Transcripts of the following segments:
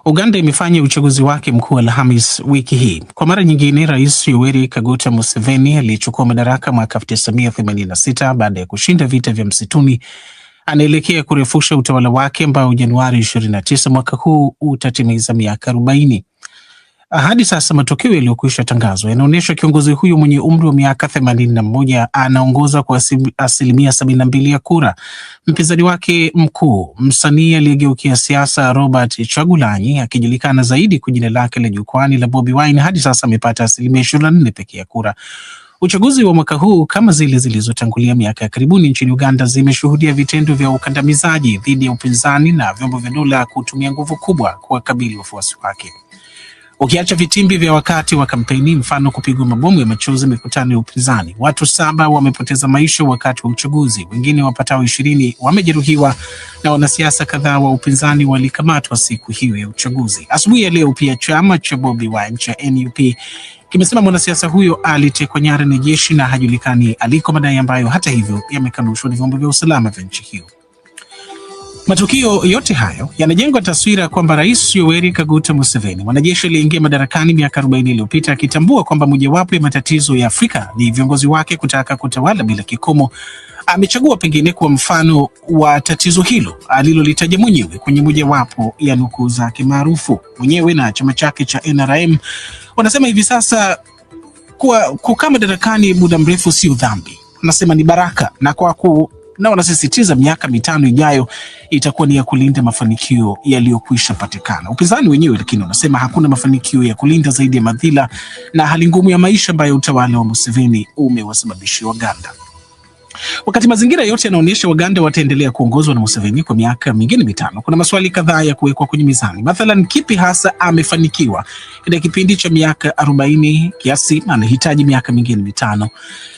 Uganda imefanya uchaguzi wake mkuu Alhamis wiki hii. Kwa mara nyingine, Rais Yoweri Kaguta Museveni aliyechukua madaraka mwaka 1986 baada ya kushinda vita vya msituni anaelekea kurefusha utawala wake ambao Januari 29 mwaka huu utatimiza miaka 40. Hadi sasa matokeo yaliyokwisha tangazwa yanaonyesha kiongozi huyo mwenye umri wa miaka 81 anaongoza kwa asilimia 72 ya kura. Mpinzani wake mkuu, msanii aliyegeukia siasa Robert Chagulanyi, akijulikana zaidi kwa jina lake la jukwani la Bobi Wine, hadi sasa amepata asilimia 24 pekee ya kura. Uchaguzi wa mwaka huu, kama zile zilizotangulia miaka ya karibuni nchini Uganda, zimeshuhudia vitendo vya ukandamizaji dhidi ya upinzani na vyombo vya dola kutumia nguvu kubwa kuwakabili wafuasi wake. Ukiacha vitimbi vya wakati wa kampeni, mfano kupigwa mabomu ya machozi mikutano ya upinzani, watu 7 wamepoteza maisha wakati wa uchaguzi, wengine wapatao 20 wamejeruhiwa na wanasiasa kadhaa wa upinzani walikamatwa siku hiyo ya uchaguzi. Asubuhi ya leo pia chama cha Bobi Wine cha NUP kimesema mwanasiasa huyo alitekwa nyara na jeshi na hajulikani aliko, madai ambayo hata hivyo yamekanushwa na vyombo vya usalama vya nchi hiyo. Matukio yote hayo yanajenga taswira kwamba Rais Yoweri Kaguta Museveni, mwanajeshi aliyeingia madarakani miaka 40 iliyopita, akitambua kwamba mojawapo ya matatizo ya Afrika ni viongozi wake kutaka kutawala bila kikomo, amechagua pengine kwa mfano wa tatizo hilo alilolitaja mwenyewe kwenye mojawapo ya nukuu zake maarufu. Mwenyewe na chama chake cha NRM wanasema hivi sasa kukaa madarakani muda mrefu sio dhambi, anasema ni baraka, na wanasisitiza miaka 5 ijayo itakuwa ni ya kulinda mafanikio yaliyokwisha patikana. Upinzani wenyewe lakini wanasema hakuna mafanikio ya kulinda zaidi ya madhila na hali ngumu ya maisha ambayo utawala wa Museveni umewasababishia Waganda. Wakati mazingira yote yanaonyesha Waganda wataendelea kuongozwa na Museveni kwa miaka mingine 5, kuna maswali kadhaa ya kuwekwa kwenye mizani. Mathalan, kipi hasa amefanikiwa katika kipindi cha miaka 40 kiasi anahitaji miaka mingine 5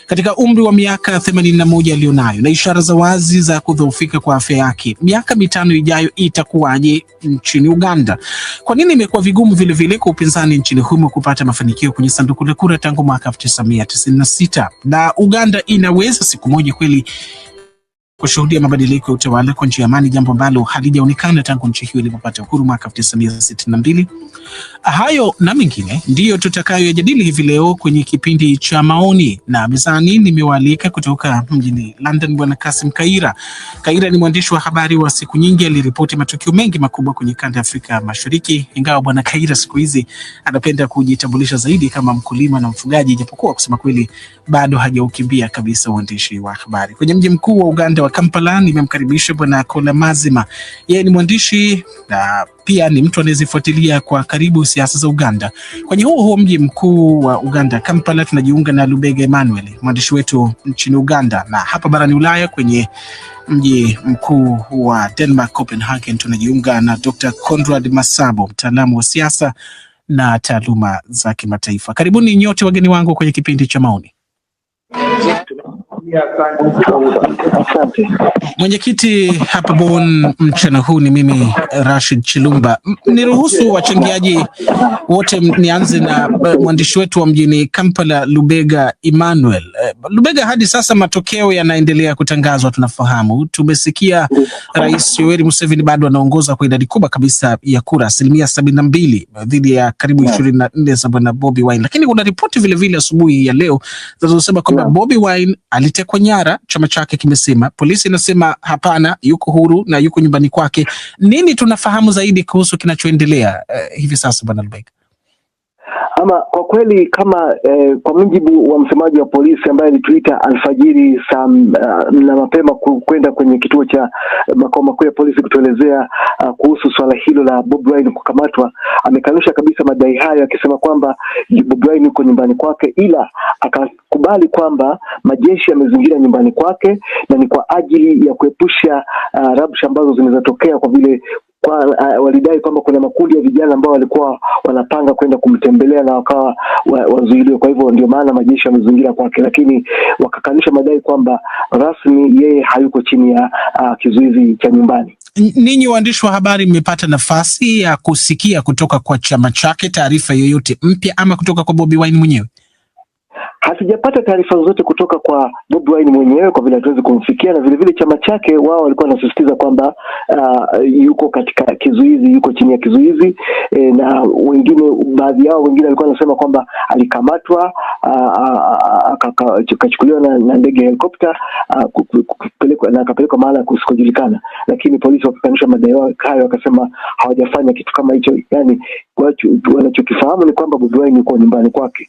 katika umri wa miaka 81 alionayo na ishara za wazi za kudhoofika kwa afya yake? Miaka 5 ijayo itakuwaje nchini Uganda? Kwa nini imekuwa vigumu vile vile kwa upinzani nchini humo kupata mafanikio kwenye sanduku la kura tangu mwaka 1996? Na Uganda inaweza siku moja kweli kushuhudia mabadiliko ya utawala kwa njia ya amani, jambo ambalo halijaonekana tangu nchi hiyo ilipopata uhuru mwaka 1962. Hayo na mengine ndiyo tutakayoyajadili hivi leo kwenye kipindi cha maoni, na mezani nimewaalika kutoka mjini London Bwana Kasim Kaira. Kaira ni mwandishi wa habari wa siku nyingi, aliripoti matukio mengi makubwa kwenye kanda ya Afrika Mashariki, ingawa Bwana Kaira siku hizi anapenda kujitambulisha zaidi kama mkulima na mfugaji, japokuwa kusema kweli bado hajaukimbia kabisa uandishi wa habari. Kwenye mji mkuu wa Uganda wa Kampala nimemkaribisha Bwana Kola Mazima. Yeye ni mwandishi na pia ni mtu anayezifuatilia kwa karibu siasa za Uganda. Kwenye huo mji mkuu wa Uganda, Kampala, tunajiunga na Lubega Emmanuel, mwandishi wetu nchini Uganda, na hapa barani Ulaya kwenye mji mkuu wa Denmark, Copenhagen, tunajiunga na Dr. Conrad Masabo, mtaalamu wa siasa na taaluma za kimataifa. Karibuni nyote wageni wangu kwenye kipindi cha maoni. Mwenyekiti hapa Bonn mchana huu ni mimi Rashid Chilumba. Niruhusu wachangiaji wote, nianze na mwandishi wetu wa mjini Kampala Lubega Emmanuel. Lubega, hadi sasa matokeo yanaendelea kutangazwa, tunafahamu. Tumesikia Rais Yoweri Museveni bado anaongoza kwa idadi kubwa kabisa ya kura, asilimia 72 dhidi ya karibu 24 za Bwana Bobi Wine. Lakini kuna ripoti vile vile asubuhi ya leo zinazosema kwamba Bobi Wine alitekwa nyara, chama chake kimesema. Polisi inasema hapana, yuko huru na yuko nyumbani kwake. Nini tunafahamu zaidi kuhusu kinachoendelea hivi sasa Bwana Lubega? Ama kwa kweli kama kwa mujibu wa msemaji wa polisi ambaye alituita alfajiri na mapema kwenda kwenye kituo cha makao makuu ya polisi kutuelezea kuhusu swala hilo la Bobi Wine kukamatwa, amekanusha kabisa madai hayo, akisema kwamba Bobi Wine yuko nyumbani kwake, ila akakubali kwamba majeshi yamezingira nyumbani kwake na ni kwa ajili ya kuepusha rabsha ambazo zinaweza tokea, kwa vile walidai kwamba kuna makundi ya vijana ambao walikuwa wanapanga kwenda kumtembelea na wakawa wazuiliwe. Kwa hivyo ndio maana majeshi yamezingira kwake, lakini wakakanusha madai kwamba rasmi yeye hayuko chini ya kizuizi cha nyumbani. Ninyi waandishi wa habari mmepata nafasi ya kusikia kutoka kwa chama chake taarifa yoyote mpya ama kutoka kwa Bobi Wine mwenyewe? Hatujapata taarifa zote kutoka kwa Bobi Wine mwenyewe kwa vile hatuwezi kumfikia, na vile vile chama chake wao walikuwa wanasisitiza kwamba yuko katika kizuizi, yuko chini ya kizuizi, na wengine, baadhi yao wengine walikuwa wanasema kwamba alikamatwa akachukuliwa na ndege ya helikopta akapelekwa mahala kusikojulikana, lakini polisi wakakanusha madai hayo, wakasema hawajafanya kitu kama hicho. Yani wanachokifahamu ni kwamba Bobi Wine yuko nyumbani kwake.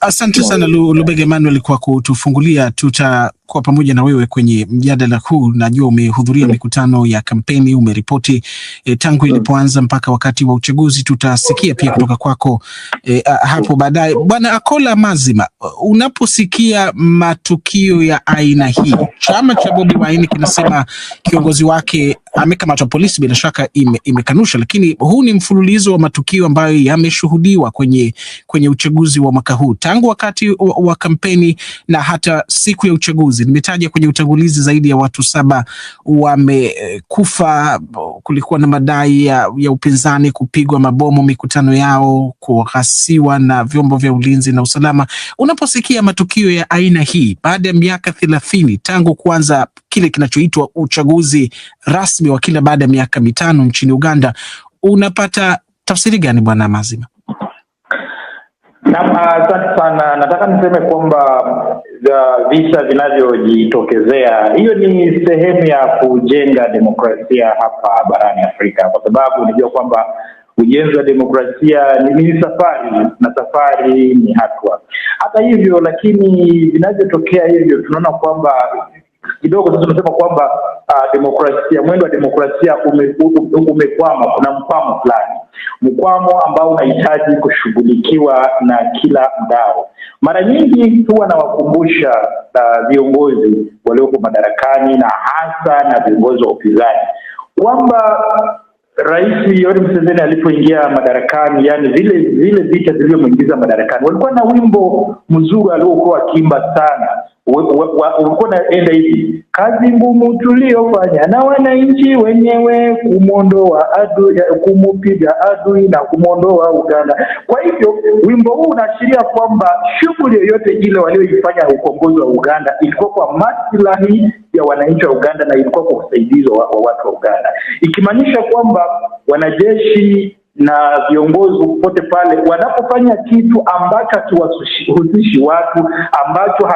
Asante sana Lubega Emmanuel kwa kutufungulia. Tutakuwa pamoja na wewe kwenye mjadala huu. Najua umehudhuria mikutano ya kampeni, umeripoti tangu ilipoanza mpaka wakati wa uchaguzi. Tutasikia pia kutoka kwako hapo baadaye. Bwana Akola Mazima, unaposikia matukio ya aina hii, chama cha Bobi Wine kinasema kiongozi wake amekamatwa, polisi bila shaka imekanusha, lakini huu ni mfululizo wa matukio ambayo yameshuhudiwa kwenye uchaguzi wa mwaka huu, tangu wakati wa kampeni na hata siku ya uchaguzi. Nimetaja kwenye utangulizi zaidi ya watu 7 wamekufa. Kulikuwa na madai ya upinzani kupigwa mabomu mikutano yao, kughasiwa na vyombo vya ulinzi na usalama. Unaposikia matukio ya aina hii baada ya miaka 30 tangu kuanza kile kinachoitwa uchaguzi rasmi wa kila baada ya miaka 5 nchini Uganda, unapata tafsiri gani Bwana Mazima? Asante sana. Nataka niseme kwamba visa vinavyojitokezea, hiyo ni sehemu ya kujenga demokrasia hapa barani Afrika, kwa sababu unajua kwamba ujenzi wa demokrasia ni safari, na safari ni hatua. Hata hivyo, lakini vinavyotokea hivyo tunaona kwamba kidogo sasa tunasema kwamba demokrasia, mwendo wa demokrasia umekwama. Kuna mkwamo fulani, mkwamo ambao unahitaji kushughulikiwa na kila mdau. Mara nyingi huwa nawakumbusha viongozi waliopo madarakani na hasa na viongozi wa upinzani kwamba Rais Yoweri Museveni alipoingia madarakani, yani vile vita vilivyomuingiza madarakani, walikuwa na wimbo mzuri aliokuwa akiimba sana. Ulikuwa naenda hivi: kazi ngumu tuliofanya na wananchi wenyewe, kumuondoa adui, kumupiga adui na kumuondoa Uganda. Kwa hivyo wimbo huu unaashiria kwamba shughuli yoyote ile walioifanya ukombozi wa Uganda ilikuwa kwa maslahi ya wananchi wa Uganda na ilikuwa kwa usaidizi wa watu wa Uganda, ikimaanisha kwamba wanajeshi na viongozi popote pale wanapofanya kitu ambacho hakiwahusishi watu, ambacho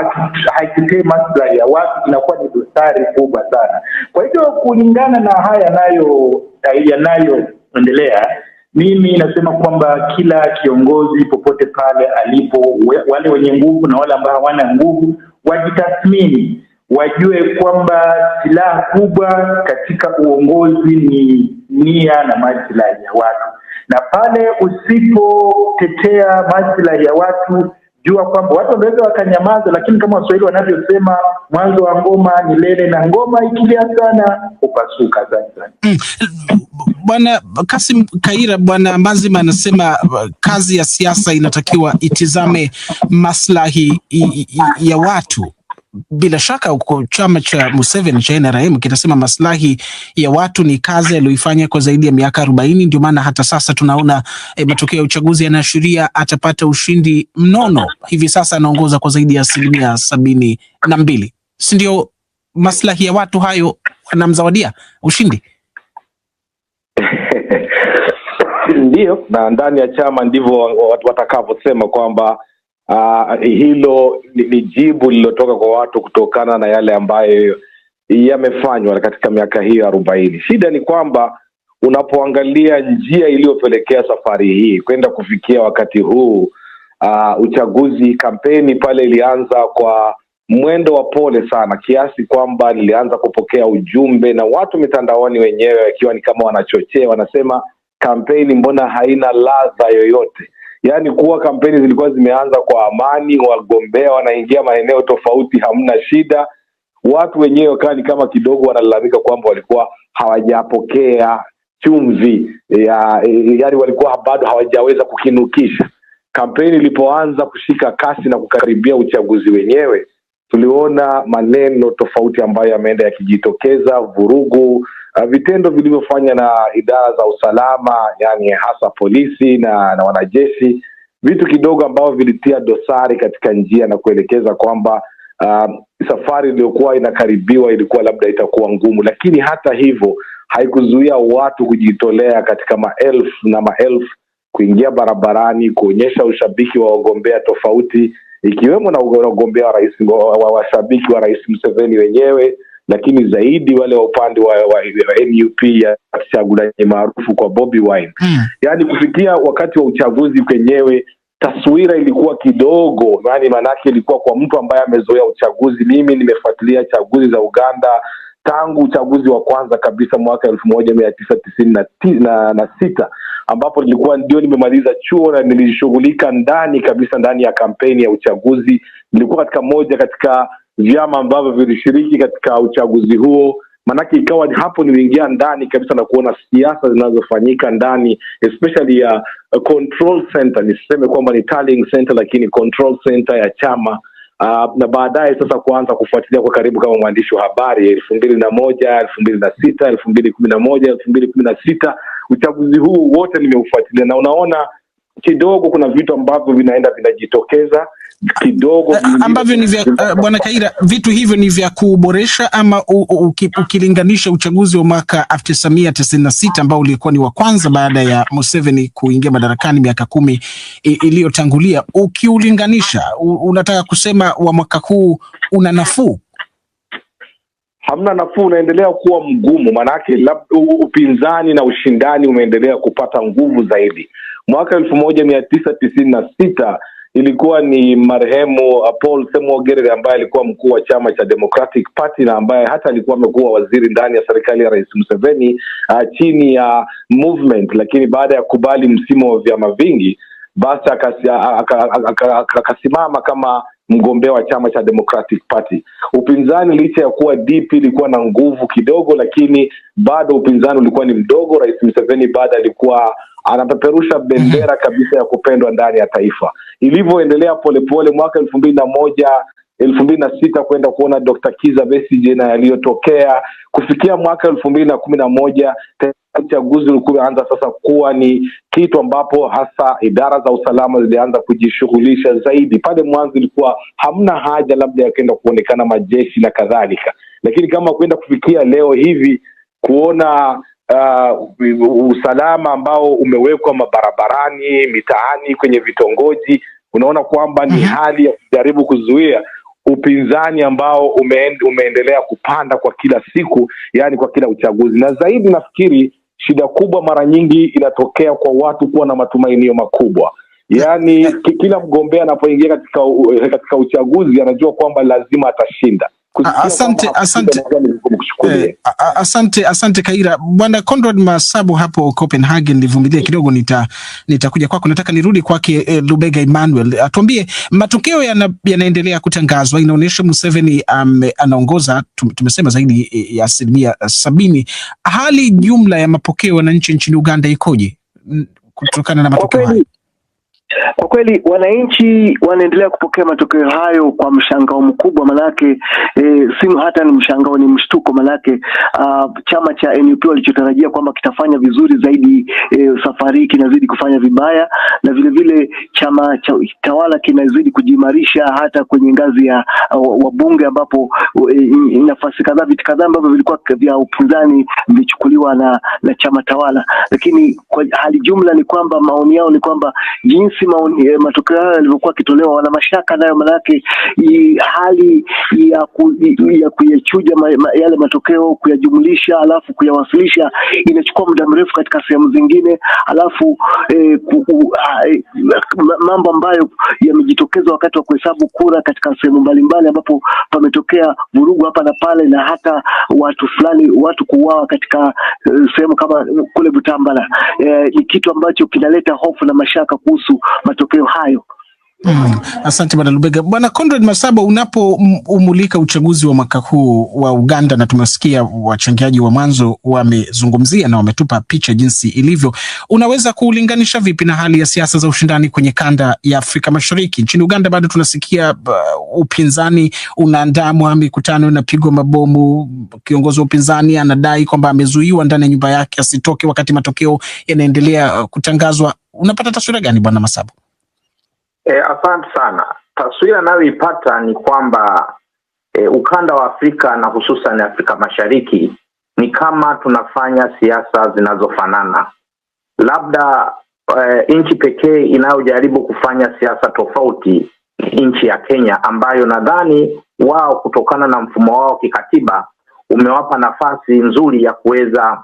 hakitei maslahi ya watu, inakuwa ni dosari kubwa sana. Kwa hivyo kulingana na haya yanayoendelea, mimi nasema kwamba kila kiongozi popote pale alipo, wale wenye nguvu na wale ambao hawana nguvu, wajitathmini, wajue kwamba silaha kubwa katika uongozi ni nia na maslahi ya watu. Na pale usipotetea maslahi ya watu, jua kwamba watu wanaweza wakanyamaza, lakini kama Waswahili wanavyosema, mwanzo wa ngoma ni lele, na ngoma ikilia sana upasuka. Bwana Kasim Kaira, Bwana Mazima anasema kazi ya siasa inatakiwa itizame maslahi ya watu. Bila shaka uko chama cha Museveni cha NRM kinasema maslahi ya watu ni kazi aliyoifanya kwa zaidi ya miaka 40. Ndio maana hata sasa tunaona matokeo ya uchaguzi yanaashiria atapata ushindi mnono. Hivi sasa anaongoza kwa zaidi ya 72%. Si ndio maslahi ya watu hayo wanamzawadia ushindi? Ndio, na ndani ya chama ndivyo watakavyosema kwamba hilo ni jibu lililotoka kwa watu kutokana na yale ambayo yamefanywa katika miaka hiyo 40. Shida ni kwamba unapoangalia njia iliyopelekea safari hii kwenda kufikia wakati huu, uchaguzi, kampeni pale ilianza kwa mwendo wa pole sana, kiasi kwamba nilianza kupokea ujumbe na watu mitandaoni wenyewe wakiwa ni kama wanachochea, wanasema kampeni mbona haina ladha yoyote. Yaani kuwa kampeni zilikuwa zimeanza kwa amani, wagombea wanaingia maeneo tofauti, hamna shida. Watu wenyewe kani kama kidogo wanalalamika kwamba walikuwa hawajapokea chumvi, yaani walikuwa bado hawajaweza kukinukisha. Kampeni ilipoanza kushika kasi na kukaribia uchaguzi wenyewe, tuliona maneno tofauti ambayo yameenda yakijitokeza, vurugu, vitendo vilivyofanya na idara za usalama, yani hasa polisi na wanajeshi, vitu kidogo ambao vilitia dosari katika njia na kuelekeza kwamba safari iliyokuwa inakaribiwa ilikuwa labda itakuwa ngumu. Lakini hata hivyo haikuzuia watu kujitolea katika maelfu na maelfu kuingia barabarani kuonyesha ushabiki wa wagombea tofauti, ikiwemo na wagombea wa washabiki wa Rais Museveni wenyewe, lakini zaidi wale wa upande wa NUP ya Kyagulanyi maarufu kwa Bobi Wine. Yaani kufikia wakati wa uchaguzi kwenyewe taswira ilikuwa kidogo, yani manake ilikuwa kwa mtu ambaye amezoea uchaguzi. Mimi nimefuatilia chaguzi za Uganda tangu uchaguzi wa kwanza kabisa mwaka 1996 ambapo nilikuwa ndio nimemaliza chuo na nilishughulika ndani ya kampeni ya uchaguzi. Nilikuwa katika vyama ambavyo vilishiriki katika uchaguzi huo, manake ikawa hapo niliingia ndani kabisa na kuona siasa zinazofanyika ndani, especially ya control center, niseme kwamba ni tallying center lakini control center ya chama. Na baadaye sasa kuanza kufuatilia kwa karibu kama mwandishi wa habari 2001, 2006, 2011, 2016 uchaguzi huu wote nimeufuatilia, na unaona kidogo kuna vitu ambavyo vinajitokeza kidogo ambavyo ni vya Bwana Kaira, vitu hivyo ni vya kuboresha ama ukilinganisha uchaguzi wa mwaka 1996 ambao ulikuwa ni wa kwanza baada ya Museveni kuingia madarakani miaka 10 iliyotangulia, ukiulinganisha unataka kusema wa mwaka huu una nafuu? Hamna nafuu, unaendelea kuwa mgumu, manake upinzani na ushindani umeendelea kupata nguvu zaidi. Mwaka 1996 ilikuwa ni marehemu Paul Semwogerere ambaye alikuwa mkuu wa chama cha Democratic Party na ambaye hata alikuwa amekuwa waziri ndani ya serikali ya Rais Museveni chini ya movement, lakini baada ya kubali msimu wa vyama vingi basi akasimama kama mgombea wa chama cha Democratic Party. Upinzani licha ya kuwa DP ilikuwa na nguvu kidogo, lakini bado upinzani ulikuwa ni mdogo. Rais Museveni bado alikuwa anapeperusha bendera kabisa ya kupendwa ndani ya taifa. Ilivyoendelea polepole mwaka 2001, 2006 kwenda kuona Dr. Kizza Besigye na yaliyotokea kufikia mwaka 2011, uchaguzi ulikuwa anza sasa kuwa ni kitu ambapo hasa idara za usalama zilianza kujishughulisha zaidi. Pale mwanzo ilikuwa hamna haja labda ya kwenda kuonekana majeshi na kadhalika, lakini kama kwenda kufikia leo hivi kuona usalama ambao umewekwa mabarabarani, mitaani, kwenye vitongoji, unaona kwamba ni hali ya kujaribu kuzuia upinzani ambao umeendelea kupanda kwa kila siku, yani kwa kila uchaguzi. Na zaidi nafikiri shida kubwa mara nyingi inatokea kwa watu kuwa na matumainio makubwa. Yani kila mgombea anapoingia katika uchaguzi anajua kwamba lazima atashinda. Asante Kaira. Bwana Conrad Masabu hapo Copenhagen, nivumilie kidogo, nitakuja kwako. Nataka nirudi kwake Lubega Emmanuel. Atuambie matokeo yanaendelea kutangazwa, inaonyesha Museveni anaongoza, tumesema zaidi ya 70%. Hali jumla ya mapokeo wananchi nchini Uganda ikoje kutokana na matokeo hayo? Kwa kweli wananchi wanaendelea kupokea matokeo hayo kwa mshangao mkubwa, manake si hata ni mshangao, ni mshtuko, manake chama cha NUP walichotarajia kwamba kitafanya vizuri zaidi safari kinazidi kufanya vibaya, na vile vile chama cha tawala kinazidi kujimarisha hata kwenye ngazi ya wabunge, ambapo nafasi kadhaa, viti kadhaa ambavyo vilikuwa vya upinzani vilichukuliwa na chama tawala. Lakini kwa hali jumla ni kwamba maoni yao ni kwamba jinsi matokeo hayo yalivyokuwa kitolewa wana mashaka nayo, manake hali ya kuyachuja yale matokeo, kuyajumlisha alafu kuyawasilisha inachukua muda mrefu katika sehemu zingine, alafu mambo ambayo yamejitokeza wakati wa kuhesabu kura katika sehemu mbalimbali ambapo pametokea vurugu hapa na pale, na hata watu kuuawa katika sehemu kama kule Butambala, ni kitu ambacho kinaleta hofu na mashaka kuhusu matokeo hayo. Asante Bwana Lubega. Bwana Conrad Masaba, unapoumulika uchaguzi wa mwaka huu wa Uganda, na tumesikia wachangiaji wa mwanzo wamezungumzia na wametupa picha jinsi ilivyo, unaweza kuulinganisha vipi na hali ya siasa za ushindani kwenye kanda ya Afrika Mashariki? Nchini Uganda bado tunasikia upinzani unaandamwa, mikutano inapigwa mabomu, kiongozi wa upinzani anadai kwamba amezuiwa ndani ya nyumba yake asitoke wakati matokeo yanaendelea kutangazwa. Unapata taswira gani Bwana Masaba? Asante sana. Taswira nayoipata ni kwamba ukanda wa Afrika na hususan Afrika Mashariki ni kama tunafanya siasa zinazofanana. Labda nchi pekee inayojaribu kufanya siasa tofauti nchi ya Kenya, ambayo nadhani wao kutokana na mfumo wao kikatiba umewapa nafasi nzuri ya kuweza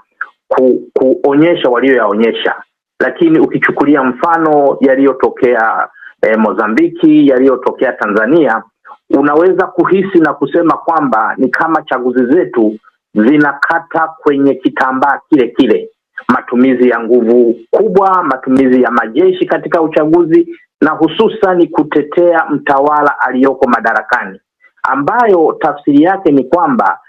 kuonyesha walioyaonyesha. Lakini ukichukulia mfano yaliyotokea Mozambiki, yaliyotokea Tanzania, unaweza kuhisi na kusema kwamba ni kama chaguzi zetu zinakata kwenye kitambaa kile kile. Matumizi ya nguvu kubwa, matumizi ya majeshi katika uchaguzi, na hususan kutetea mtawala aliyoko madarakani, ambayo tafsiri yake ni kwamba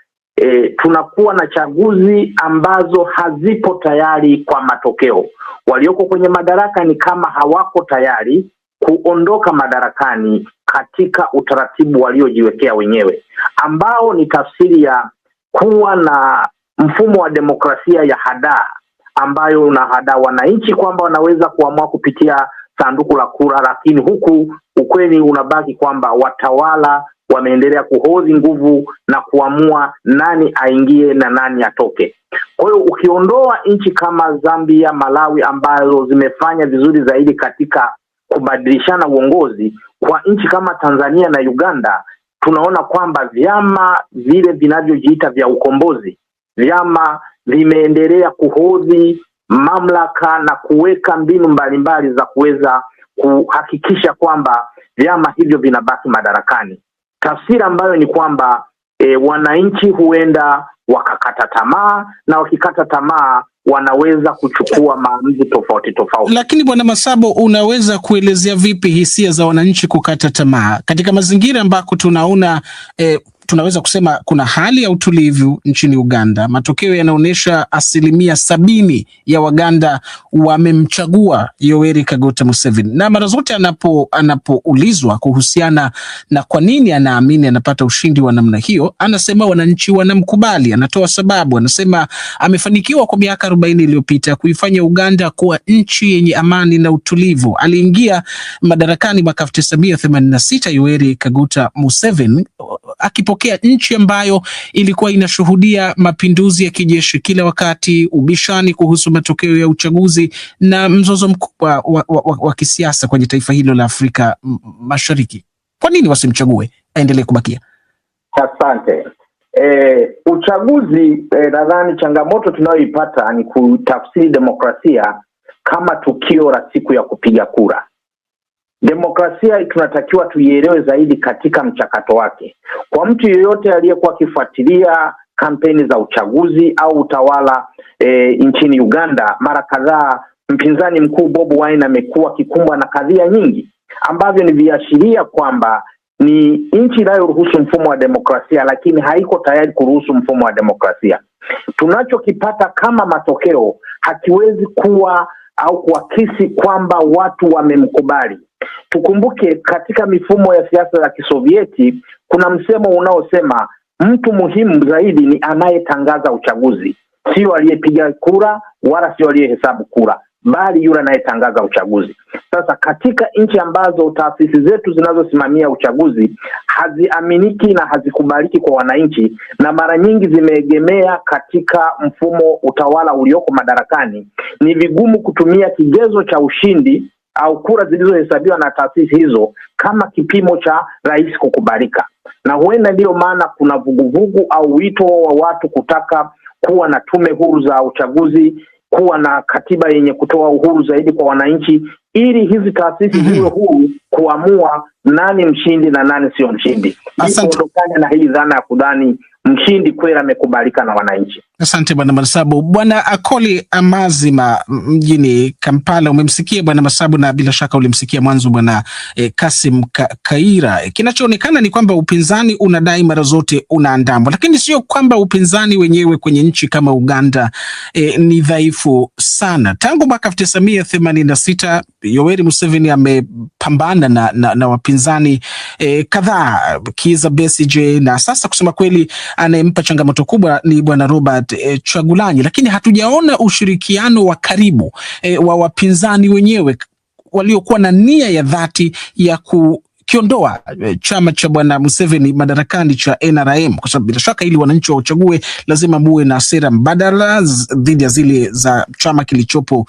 tunakuwa na chaguzi ambazo hazipo tayari kwa matokeo. Walioko kwenye madaraka ni kama hawako tayari kuondoka madarakani katika utaratibu waliojiwekea wenyewe, ambao ni tafsiri ya kuwa na mfumo wa demokrasia ya hadaa, ambayo unahadaa wananchi kwamba wanaweza kuamua kupitia sanduku la kura, lakini huku ukweli unabaki kwamba watawala wameendelea kuhodhi nguvu na kuamua nani aingie na nani atoke. Kwa hiyo ukiondoa nchi kama Zambia, Malawi ambazo zimefanya vizuri zaidi katika kubadilishana uongozi, kwa nchi kama Tanzania na Uganda tunaona kwamba vyama vile vinavyojiita vya ukombozi, vyama vimeendelea kuhodhi mamlaka na kuweka mbinu mbalimbali za kuweza kuhakikisha kwamba vyama hivyo vinabaki madarakani. Tafsiri ambayo ni kwamba wananchi huenda wakakata tamaa, na wakikata tamaa wanaweza kuchukua maamuzi tofauti. Lakini Bwana Masabo, unaweza kuelezea vipi hisia za wananchi kukata tamaa katika mazingira ambako tunaona tunaweza kusema kuna hali ya utulivu nchini Uganda? Matokeo yanaonyesha 70% ya Waganda wamemchagua Yoweri Kaguta Museveni, na mara zote anapoulizwa kuhusiana na kwa nini anaamini anapata ushindi wa namna hiyo, anasema wananchi wanamkubali. Anatoa sababu, anasema amefanikiwa kwa miaka 40 iliyopita kuifanya Uganda kuwa nchi yenye amani na utulivu. Aliingia madarakani mwaka 1986 Yoweri Kaguta Museveni akipokea nchi ambayo ilikuwa inashuhudia mapinduzi ya kijeshi kila wakati, ubishani kuhusu matokeo ya uchaguzi na mzozo mkubwa wa kisiasa kwenye taifa hilo la Afrika Mashariki. Kwa nini wasimchague aendelee kubakia? Asante. Uchaguzi, nadhani changamoto tunayoipata ni kutafsiri demokrasia kama tukio la siku ya kupiga kura. Demokrasia tunatakiwa tuielewe zaidi katika mchakato wake. Kwa mtu yeyote aliyekuwa akifuatilia kampeni za uchaguzi au utawala nchini Uganda, mara kadhaa mpinzani mkuu Bobi Wine amekuwa akikumbwa na kadhia nyingi ambavyo ni viashiria kwamba ni nchi inayoruhusu mfumo wa demokrasia, lakini haiko tayari kuruhusu mfumo wa demokrasia. Tunachokipata kama matokeo hakiwezi kuwa au kuakisi kwamba watu wamemkubali. Tukumbuke katika mifumo ya siasa za Kisovieti kuna msemo unaosema mtu muhimu zaidi ni anayetangaza uchaguzi, sio aliyepiga kura wala sio aliyehesabu kura, bali yule anayetangaza uchaguzi. Sasa katika nchi ambazo taasisi zetu zinazosimamia uchaguzi haziaminiki na hazikubaliki kwa wananchi, na mara nyingi zimeegemea katika mfumo utawala ulioko madarakani, ni vigumu kutumia kigezo cha ushindi au kura zilizohesabiwa na taasisi hizo kama kipimo cha rais kukubalika. Na huenda ndiyo maana kuna vuguvugu au wito wa watu kutaka kuwa na tume huru za uchaguzi, kuwa na katiba yenye kutoa uhuru zaidi kwa wananchi, ili hizi taasisi ziwe huru kuamua nani mshindi na nani sio mshindi. Kuondokana na hii dhana ya kudhani mshindi kweli amekubalika na wananchi. Asante Bwana Masabu. Bwana Akoli Amazima mjini Kampala, umemsikia Bwana Masabu na bila shaka ulimsikia mwanzo Bwana Kasim Kaira. Kinachoonekana ni kwamba upinzani unadai mara zote unaandamwa, lakini sio kwamba upinzani wenyewe kwenye nchi kama Uganda ni dhaifu sana. Tangu mwaka 1986 Yoweri Museveni amepambana na wapinzani kadhaa, Kizza Besigye, na sasa kusema kweli anayempa changamoto kubwa ni Bwana Robert Chagulanyi, lakini hatujaona ushirikiano wa karibu wa wapinzani wenyewe waliokuwa na nia ya dhati ya kukiondoa chama cha bwana Museveni madarakani cha NRM, kwa sababu bila shaka ili wananchi wauchague lazima muwe na sera mbadala dhidi ya zile za chama kilichopo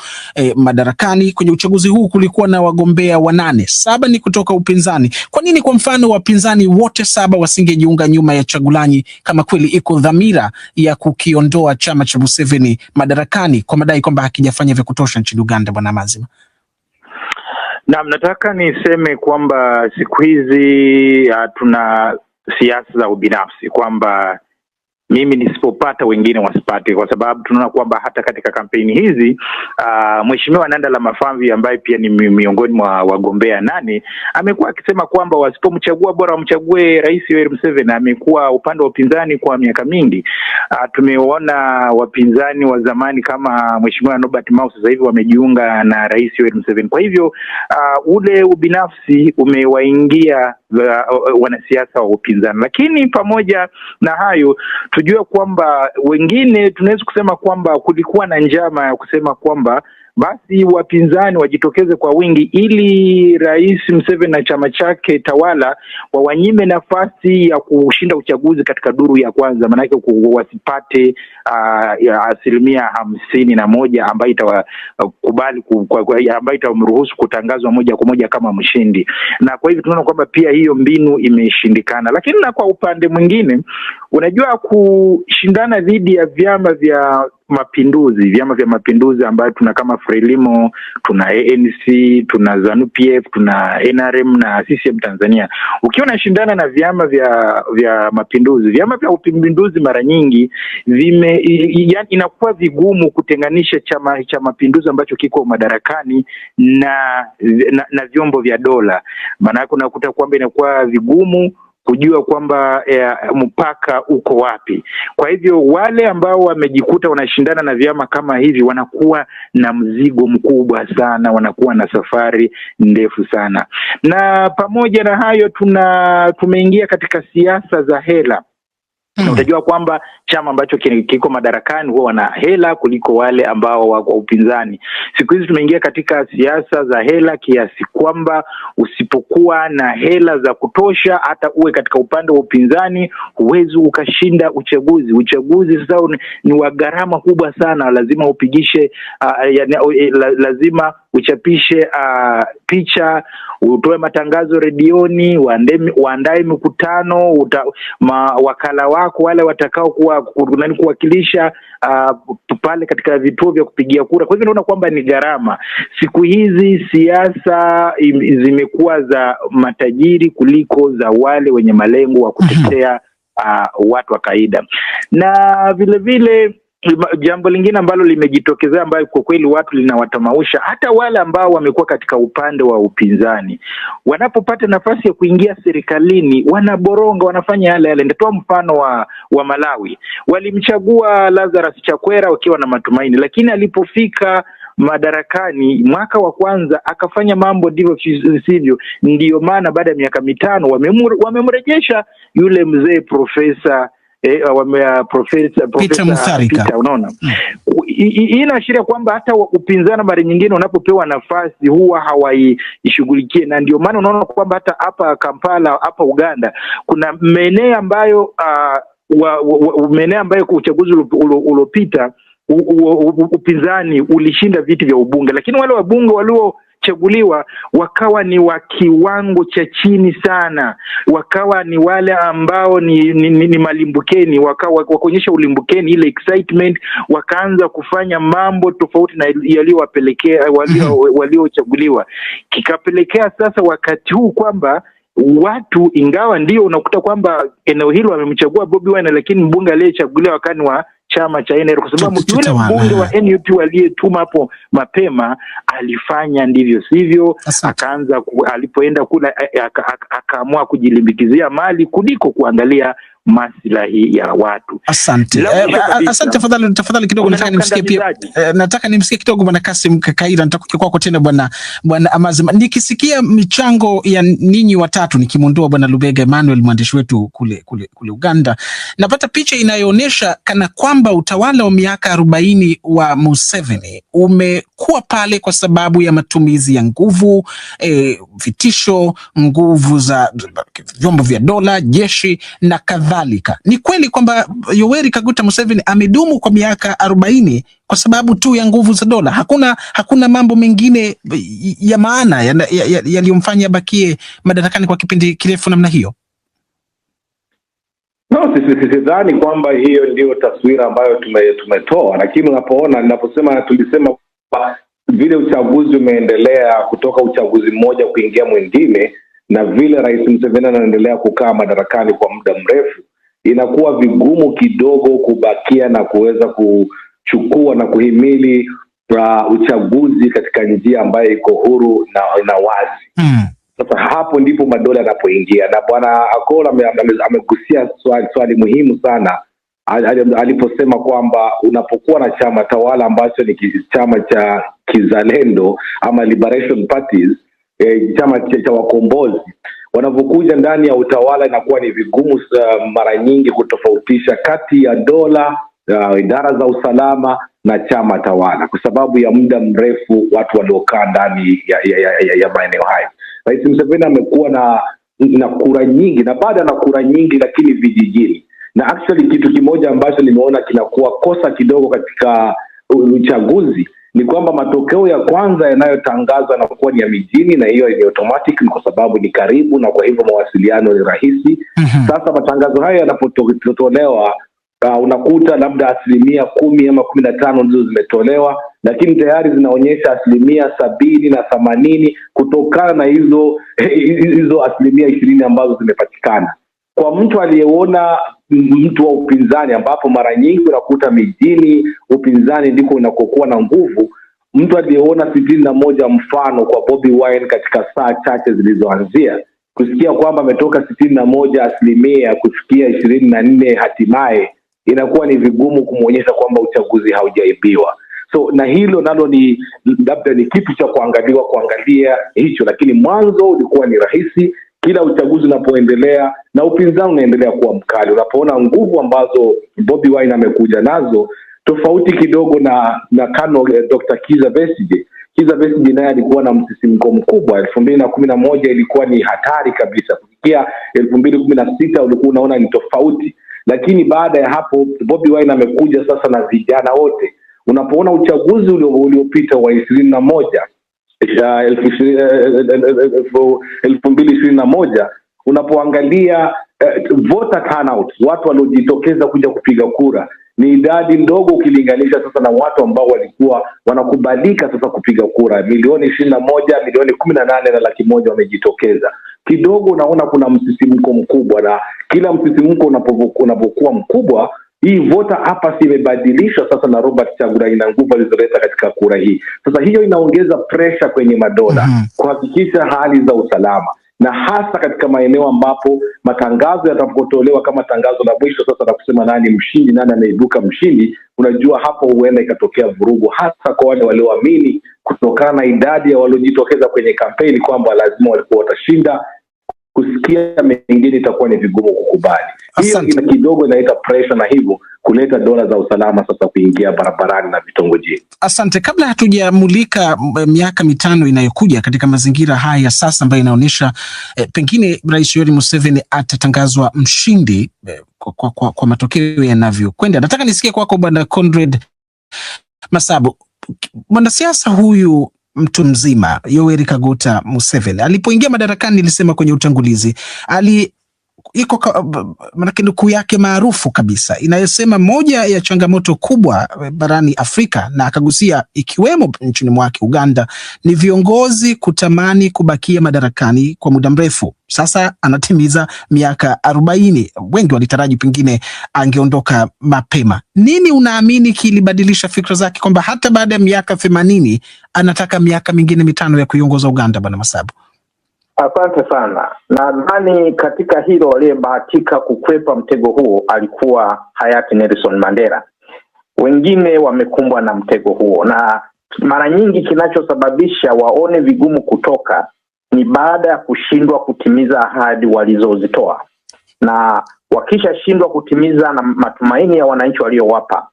madarakani. Kwenye uchaguzi huu kulikuwa na wagombea 8, 7 ni kutoka upinzani. Kwa nini kwa mfano wapinzani wote 7 wasingejiunga nyuma ya Chagulanyi kama kweli iko dhamira ya kukiondoa chama cha Museveni madarakani kwa madai kwamba hakijafanya vya kutosha nchini Uganda, bwana Mazima? Naam, nataka niseme kwamba siku hizi tuna siasa za ubinafsi, kwamba mimi nisipopata wengine wasipate, kwa sababu tunaona kwamba hata katika kampeni hizi Mheshimiwa Nandala Mafamvi ambaye pia ni miongoni mwa wagombea 8 amekuwa akisema kwamba wasipomchagua bora wamchague Rais Yoweri Museveni. Amekuwa upande wa upinzani kwa miaka mingi. Tumeona wapinzani wa zamani kama Mheshimiwa Norbert Mao sasa hivi wamejiunga na Rais Yoweri Museveni. Kwa hivyo ule ubinafsi umewaingia wanasiasa wa upinzani. Lakini pamoja na hayo, tujue kwamba wengine tunaweza kusema kwamba kulikuwa na njama ya kusema kwamba basi wapinzani wajitokeze kwa wingi ili Rais Museveni na chama chake tawala wawanyime nafasi ya kushinda uchaguzi katika duru ya kwanza, maana yake wasipate 51% ambayo itakubali ambayo itamruhusu kutangazwa moja kwa moja kama mshindi. Na kwa hivyo tunaona kwamba pia hiyo mbinu imeshindikana. Lakini na kwa upande mwingine, unajua kushindana dhidi ya vyama vya mapinduzi ambayo tuna kama Frelimo, tuna ANC, tuna ZANU-PF, tuna NRM na CCM Tanzania. Ukiwa unashindana na vyama vya mapinduzi mara nyingi inakuwa vigumu kutenganisha chama cha mapinduzi ambacho kiko madarakani na vyombo vya dola. Maana yake unakuta kwamba inakuwa vigumu kujua kwamba mpaka uko wapi. Kwa hivyo wale ambao wamejikuta wanashindana na vyama kama hivi wanakuwa na mzigo mkubwa sana, wanakuwa na safari ndefu sana. Na pamoja na hayo tumeingia katika siasa za hela. Utajua kwamba chama ambacho kiko madarakani huwa wana hela kuliko wale ambao wako upinzani. Siku hizi tumeingia katika siasa za hela kiasi kwamba usipokuwa na hela za kutosha, hata uwe katika upande wa upinzani, huwezi ukashinda uchaguzi. Uchaguzi sasa ni wa gharama kubwa sana. Lazima upigishe lazima uchapishe picha, utoe matangazo redioni, waandae mikutano, wakala wako wale watakao kuwakilisha pale katika vituo vya kupigia kura. Kwa hivyo naona kwamba ni gharama. Siku hizi siasa zimekuwa za matajiri kuliko za wale wenye malengo wa kutetea watu wa kawaida. Na vile vile jambo lingine ambalo limejitokezea ambayo kwa kweli watu linawatamausha, hata wale ambao wamekuwa katika upande wa upinzani wanapopata nafasi ya kuingia serikalini wanaboronga, wanafanya yale. Nitatoa mfano wa Malawi. Walimchagua Lazarus Chakwera wakiwa na matumaini, lakini alipofika madarakani mwaka wa kwanza akafanya mambo ndivyo sivyo. Ndio maana baada ya miaka 5 wamemrejesha yule mzee Profesa Peter Mutharika. Unaona, hii inaashiria kwamba hata upinzani mara nyingine unapopewa nafasi huwa hawaishughulikie. Na ndio maana unaona kwamba hata hapa Kampala, hapa Uganda, kuna maeneo ambayo kwa uchaguzi uliopita upinzani ulishinda viti vya ubunge, lakini wale wabunge waliochaguliwa wakawa ni wa kiwango cha chini sana, wakawa ni wale ambao ni malimbukeni, wakaonyesha ulimbukeni, ile excitement, wakaanza kufanya mambo tofauti na yaliyowapelekea waliochaguliwa. Kikapelekea sasa wakati huu kwamba watu, ingawa ndio unakuta kwamba eneo hilo wamemchagua Bobi Wine, lakini mbunge aliyechaguliwa wakani wa chama cha NRM, kwa sababu yule mbunge wa NUP aliyetuma hapo mapema alifanya ndivyo sivyo. Akaanza alipoenda kula akaamua kujilimbikizia mali kuliko kuangalia maslahi ya watu. Asante. Asante, tafadhali kidogo nataka nimsikie pia. Nataka nimsikie kidogo Bwana Kassim Kaira, nitakuja kwako tena Bwana Amazima. Nikisikia michango ya ninyi watatu, nikimuondoa Bwana Lubega Emmanuel mwandishi wetu kule Uganda, napata picha inayoonyesha kana kwamba utawala wa miaka 40 wa Museveni umekuwa pale kwa sababu ya matumizi ya nguvu, vitisho, nguvu za vyombo vya dola, jeshi na kadhalika. Ni kweli kwamba Yoweri Kaguta Museveni amedumu kwa miaka 40 kwa sababu tu ya nguvu za dola? Hakuna mambo mengine ya maana yaliyomfanya bakie madarakani kwa kipindi kirefu namna hiyo? No, sidhani kwamba hiyo ndio taswira ambayo tumetoa, lakini tulisema vile uchaguzi umeendelea kutoka uchaguzi mmoja kuingia mwingine, na vile Rais Museveni anaendelea kukaa madarakani kwa muda mrefu, inakuwa vigumu kidogo kubakia na kuweza kuchukua na kuhimili uchaguzi katika njia ambayo iko huru na wazi. Sasa hapo ndipo madola yanapoingia, na Bwana Akola amegusia swali muhimu sana aliposema kwamba unapokuwa na chama tawala ambacho ni chama cha kizalendo ama liberation parties, chama cha wakombozi, wanapokuja ndani ya utawala inakuwa ni vigumu mara nyingi kutofautisha kati ya dola, idara za usalama na chama tawala, kwa sababu ya muda mrefu watu waliokaa ndani ya maeneo hayo. Rais Museveni amekuwa na kura nyingi, na baada na kura nyingi lakini vijijini. Na actually kitu kimoja ambacho nimeona kinakuwa kosa kidogo katika uchaguzi ni kwamba matokeo ya kwanza yanayotangazwa yanakuwa ni ya mijini, na hiyo ni automatic kwa sababu ni karibu na kwa hivyo mawasiliano ni rahisi. Sasa matangazo haya yanapotolewa, unakuta labda 10% ama 15% ndizo zimetolewa, lakini tayari zinaonyesha 70% na 80% kutokana na hizo 20% ambazo zimepatikana. Kwa mtu aliyeona mtu wa upinzani, ambapo mara nyingi unakuta mijini upinzani ndiko unakokuwa na nguvu, mtu aliyeona 61 mfano kwa Bobi Wine katika saa chache zilizoanzia, kusikia kwamba ametoka 61% kufikia 24% hatimaye, inakuwa ni vigumu kumuonyesha kwamba uchaguzi haujaibiwa. So na hilo nalo ni labda ni kitu cha kuangalia hicho, lakini mwanzo ulikuwa ni rahisi. Kila uchaguzi unapoendelea na upinzani unaendelea kuwa mkali, unapoona nguvu ambazo Bobi Wine amekuja nazo, tofauti kidogo na Kano Dr. Kizza Besigye. Kizza Besigye naye alikuwa na msisimko mkubwa. 2011 ilikuwa ni hatari kabisa. Kufikia 2016 ulikuwa unaona ni tofauti. Lakini baada ya hapo Bobi Wine amekuja sasa na vijana wote. Unapoona uchaguzi uliopita wa 2021, unapoangalia voter turnout, watu waliojitokeza kuja kupiga kura, ni idadi ndogo ukilinganisha sasa na watu ambao walikuwa wanakubalika sasa kupiga kura. Milioni 21, milioni 18 na 100,000 wamejitokeza. Kidogo unaona kuna msisimko mkubwa, na kila msisimko unapokuwa mkubwa, hii voter apathy imebadilishwa sasa na Robert Kyagulanyi na nguvu alizoleta katika kura hii. Sasa hiyo inaongeza pressure kwenye madola kuhakikisha hali za usalama, na hasa katika maeneo ambapo matangazo yatakapotolewa kama tangazo la mwisho sasa la kusema nani mshindi, nani anaibuka mshindi. Unajua hapo huenda ikatokea vurugu, hasa kwa wale walioamini kutokana na idadi ya waliojitokeza kwenye kampeni kwamba lazima walikuwa watashinda. Kusikia mengine itakuwa ni vigumu kukubali. Hiyo ina kidogo inaita pressure, na hivyo kuleta dola za usalama sasa kuingia barabarani na vitongoji. Asante. Kabla hatujamulika miaka 5 inayokuja katika mazingira haya ya sasa ambayo inaonyesha pengine Rais Yoweri Museveni atatangazwa mshindi kwa matokeo yanavyokwenda, nataka nisikie kwako Bwana Conrad Masabo. Mwanasiasa huyu mtu mzima Yoweri Kaguta Museveni alipoingia madarakani, nilisema kwenye utangulizi, iko manake nukuu yake maarufu kabisa inayosema moja ya changamoto kubwa barani Afrika, na akagusia ikiwemo nchini mwake Uganda, ni viongozi kutamani kubakia madarakani kwa muda mrefu. Sasa anatimiza miaka 40. Wengi walitaraji pengine angeondoka mapema. Nini unaamini kilibadilisha fikra zake kwamba hata baada ya miaka 80 anataka miaka mingine 5 ya kuiongoza Uganda, Bwana Masabo? Asante sana. Nadhani katika hilo aliyebahatika kukwepa mtego huo alikuwa hayati Nelson Mandela. Wengine wamekumbwa na mtego huo, na mara nyingi kinachosababisha waone vigumu kutoka ni baada ya kushindwa kutimiza ahadi walizozitoa, na wakishashindwa kutimiza na matumaini ya wananchi waliowapa,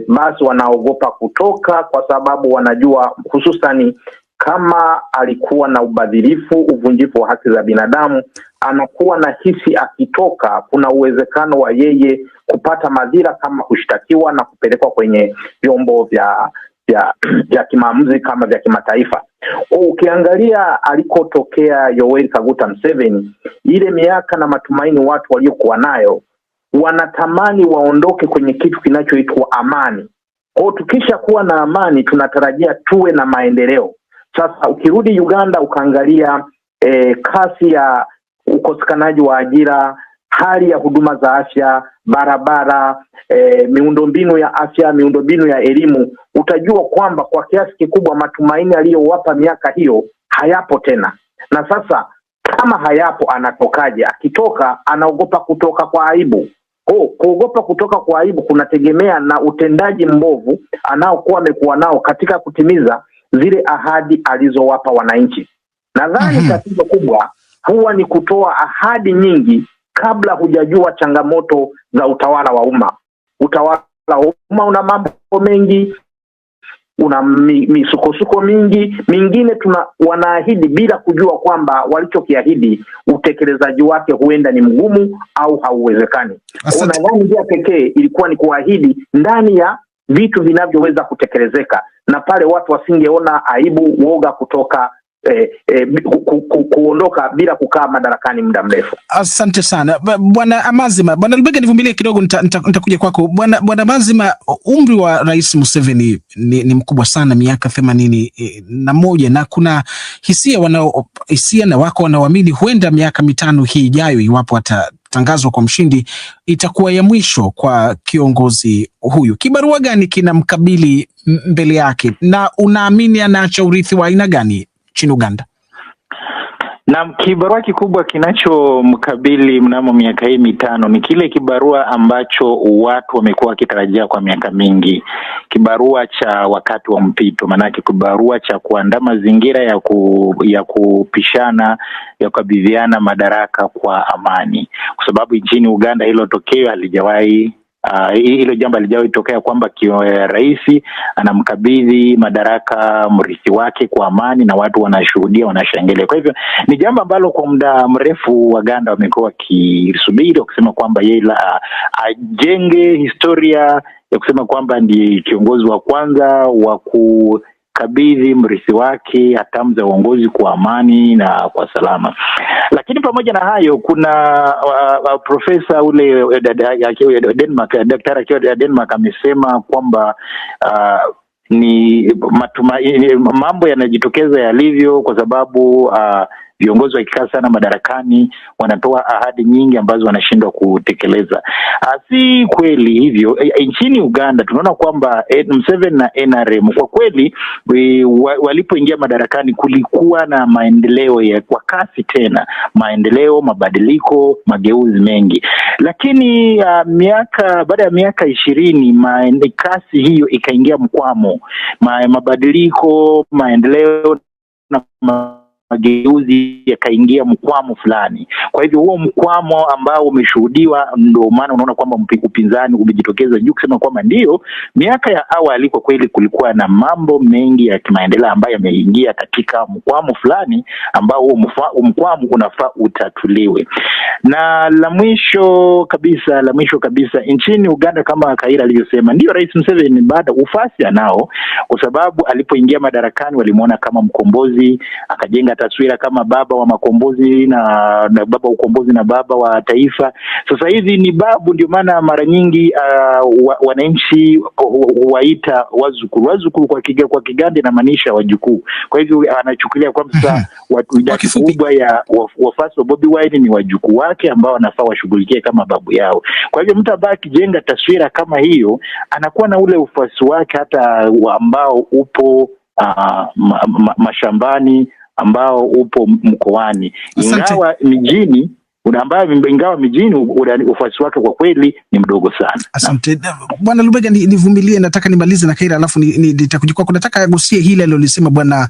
basi wanaogopa kutoka, kwa sababu wanajua hususani kama alikuwa na ubadhirifu, uvunjifu wa haki za binadamu, anakuwa na hisi akitoka kuna uwezekano wa yeye kupata madhira kama kushtakiwa na kupelekwa kwenye vyombo vya kimaamuzi kama vya kimataifa. Ukiangalia alikotokea Yoweri Kaguta Museveni, ile miaka na matumaini watu waliokuwa nayo, wanatamani waondoke kwenye kitu kinachoitwa amani. Kwa tukisha kuwa na amani, tunatarajia tuwe na maendeleo. Sasa ukirudi Uganda ukaangalia kasi ya ukosekanaji wa ajira, hali ya huduma za afya, barabara, miundombinu ya afya, miundombinu ya elimu, utajua kwamba kwa kiasi kikubwa matumaini aliyowapa miaka hiyo hayapo tena. Na sasa kama hayapo, anatokaje? Akitoka anaogopa kutoka kwa aibu. Kuogopa kutoka kwa aibu kunategemea na utendaji mbovu anaokuwa amekuwa nao katika kutimiza zile ahadi alizowapa wananchi. Nadhani tatizo kubwa huwa ni kutoa ahadi nyingi kabla hujajua changamoto za utawala wa umma. Utawala wa umma una mambo mengi, una misukosuko mingi, mingine wanaahidi bila kujua kwamba walichokiahidi utekelezaji wake huenda ni mgumu au hauwezekani. Nadhani njia pekee ilikuwa ni kuahidi ndani ya vitu vinavyoweza kutekelezeka, na pale watu wasingeona aibu, woga kutoka kuondoka bila kukaa madarakani muda mrefu. Asante sana Bwana Amazima. Bwana Lubega, nivumilie kidogo, nitakuja kwako. Bwana Amazima, umri wa Rais Museveni ni mkubwa sana, miaka 81, na kuna hisia na wako wanaoamini huenda miaka mitano hii ijayo, iwapo atatangazwa kwa mshindi, itakuwa ya mwisho kwa kiongozi huyu. Kibarua gani kinamkabili mbele yake, na unaamini anaacha urithi wa aina gani nchini Uganda? Na kibarua kikubwa kinachomkabili mnamo miaka hii mitano ni kile kibarua ambacho watu wamekuwa wakitarajia kwa miaka mingi, kibarua cha wakati wa mpito. Maanake kibarua cha kuandaa mazingira ya kupishana, ya kukabidhiana madaraka kwa amani, kwa sababu nchini Uganda hilo tokeo halijawahi hilo jambo halijawahi tokea, kwamba rais anamkabidhi madaraka mrithi wake kwa amani na watu wanashuhudia, wanashangilia. Kwa hivyo ni jambo ambalo kwa muda mrefu Waganda wamekuwa wakisubiri, wakisema kwamba yeye ajenge historia ya kusema kwamba ndiye kiongozi wa kwanza wa kabidhi mrithi wake hatamu za uongozi kwa amani na kwa salama. Lakini pamoja na hayo, kuna profesa ule daktari akiwa Denmark amesema kwamba ni mambo yanajitokeza yalivyo kwa sababu viongozi wakikaa sana madarakani wanatoa ahadi nyingi ambazo wanashindwa kutekeleza. Si kweli hivyo. Nchini Uganda tunaona kwamba Museveni na NRM kwa kweli walipoingia madarakani kulikuwa na maendeleo kwa kasi tena, maendeleo, mabadiliko, mageuzi mengi. Lakini baada ya miaka 20 kasi hiyo ikaingia mkwamo. Mabadiliko, maendeleo na mageuzi yakaingia mkwamo fulani. Kwa hivyo huo mkwamo ambao umeshuhudiwa, ndio maana unaona kwamba upinzani umejitokeza juu kusema kwamba ndio miaka ya awali kwa kweli kulikuwa na mambo mengi ya kimaendeleo ambayo yameingia katika mkwamo fulani ambao huo mkwamo unafaa utatuliwe. Na la mwisho kabisa nchini Uganda, kama Kaira alivyosema, ndio Rais Museveni baada ufasi anao, kwa sababu alipoingia madarakani walimuona kama mkombozi, akajenga taswira kama baba wa makombozi na baba wa ukombozi na baba wa taifa. Sasa hivi ni babu, ndio maana mara nyingi wananchi huwaita wazukuru kwa Kiganda inamaanisha wajukuu. Kwa hivyo anachukulia kwamba watu kubwa ya wafasi wa Bobi Wine ni wajukuu wake ambao wanafaa washughulikie kama babu yao. Kwa hivyo mtu ambaye akijenga taswira kama hiyo anakuwa na ule ufasi wake hata ambao upo mashambani, ambao upo mkoani, ingawa mijini ufuasi wake kwa kweli ni mdogo sana. Asante Bwana Lubega, nivumilie, nataka nimalize na Kaira alafu nitakuja kwako. Nataka agusie hili alilolisema Bwana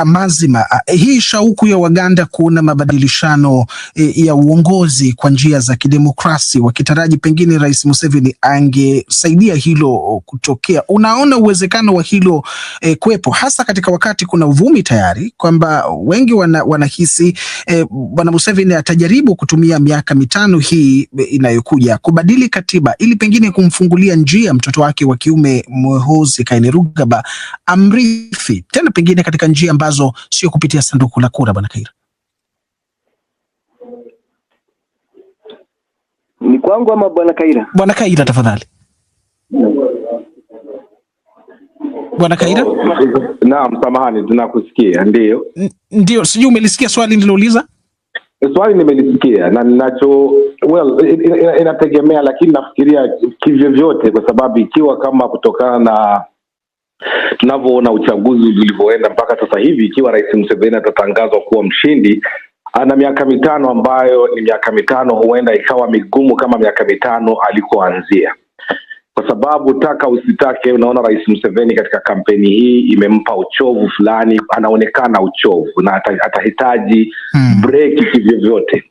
Mazima, hii shauku ya Waganda kuona mabadilishano ya uongozi kwa njia za kidemokrasi, wakitaraji pengine Rais Museveni angesaidia hilo kutokea. Unaona uwezekano wa hilo kuwepo, hasa katika wakati kuna uvumi tayari kwamba wengi wanahisi Bwana Museveni atajaribu kutumia miaka 5 hii inayokuja kubadili katiba ili pengine kumfungulia njia mtoto wake wa kiume Muhoozi Kainerugaba amrithi tena, pengine katika njia ambazo sio kupitia sanduku la kura. Bwana Kaira. Ni kwangu ama Bwana Kaira? Bwana Kaira tafadhali. Bwana Kaira? Naam, samahani, tunakusikia. Ndio, sijui umelisikia swali nilouliza? Swali nimelisikia na inategemea, lakini nafikiria kivyo vyote, kwa sababu ikiwa kama kutokana na tunavyoona uchaguzi ulivyoenda mpaka sasa hivi, ikiwa Rais Museveni atatangazwa kuwa mshindi, ana miaka 5 ambayo ni miaka 5 huenda ikawa migumu kama miaka 5 alikoanzia, kwa sababu taka usitake, unaona Rais Museveni katika kampeni hii imempa uchovu fulani, anaonekana uchovu na atahitaji break kivyo vyote,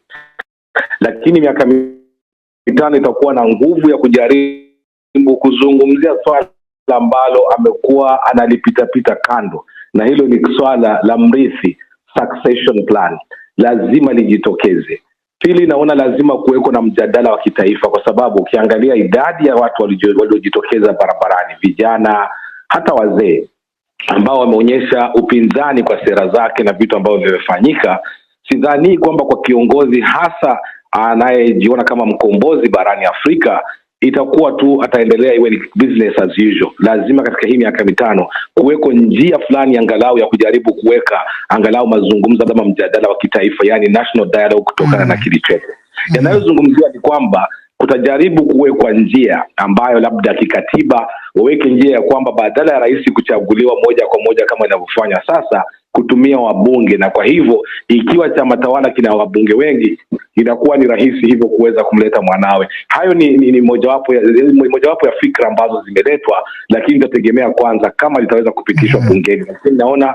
lakini miaka 5 itakuwa na nguvu ya kujaribu kuzungumzia swala ambalo amekuwa analipita kando, na hilo ni swala la mrithi, succession plan, lazima lijitokeze. Pili, naona lazima kuweko na mjadala wa kitaifa, kwa sababu ukiangalia idadi ya watu waliojitokeza barabarani, vijana hata wazee, ambao wameonyesha upinzani kwa sera zake na vitu ambavyo vimefanyika, sidhani kwamba kwa kiongozi hasa anayejiona kama mkombozi barani Afrika itakuwa tu ataendelea iwe ni business as usual. Lazima katika hii miaka 5 kuweko njia fulani angalau ya kujaribu kuweka angalau mazungumzo kama mjadala wa kitaifa, yani national dialogue, kutokana na kilichopo. Yanayozungumziwa ni kwamba kutajaribu kuwekwa njia ambayo labda kikatiba waweke njia ya kwamba badala ya rais kuchaguliwa moja kwa moja kama inavyofanya sasa, kutumia wabunge, na kwa hivyo ikiwa chama tawala kina wabunge wengi inakuwa ni rahisi hivyo kuweza kumleta mwanawe. Hayo ni mojawapo ya fikra ambazo zimeletwa, lakini itategemea kwanza kama litaweza kupitishwa bungeni. Lakini naona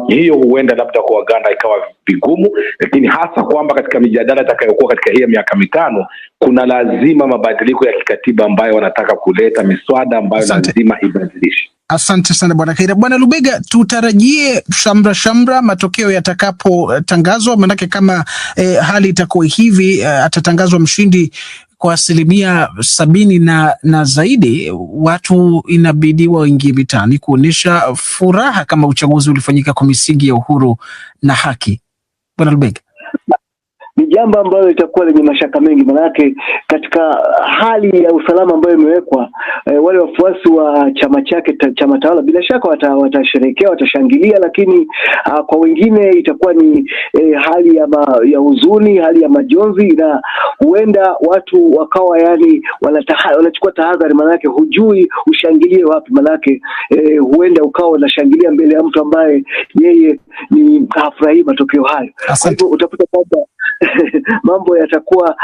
hiyo huenda labda kwa Waganda ikawa vigumu, lakini hasa kwamba katika mijadala itakayokuwa katika hii miaka 5 kuna lazima mabadiliko ya kikatiba ambayo wanataka kuleta, miswada ambayo lazima ibadilishe. Asante sana Bwana Kaira. Bwana Lubega, tutarajie shamra matokeo yatakapotangazwa, manake kama hali itakuwa hivi, atatangazwa mshindi kwa 70% na zaidi, watu inabidi waingie mitani kuonesha furaha kama uchaguzi ulifanyika kwa misingi ya uhuru na haki. Bwana Lubega, ni jambo ambalo litakuwa lenye mashaka mengi, manake katika hali ya usalama ambayo imewekwa, wale wafuasi wa chama chake, chama tawala, bila shaka watasherehekea, watashangilia, lakini kwa wengine itakuwa ni hali ya huzuni, hali ya majonzi, na huenda watu wakawa yani wanachukua tahadhari, manake hujui ushangilie wapi, manake huenda ukawa unashangilia mbele ya mtu ambaye yeye ni hafurahi matokeo hayo. Kwa hivyo utakuta kwamba mambo yatakuwa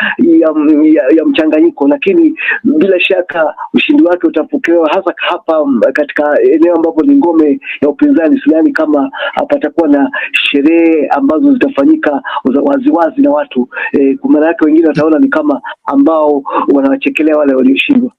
ya mchanganyiko, lakini bila shaka ushindi wake utapokelewa, hasa hapa katika eneo ambapo ni ngome ya upinzani. Sidhani kama patakuwa na sherehe ambazo zitafanyika waziwazi na watu, kwa maana yake wengine wataona ni kama ambao wanawachekelea wale walioshindwa.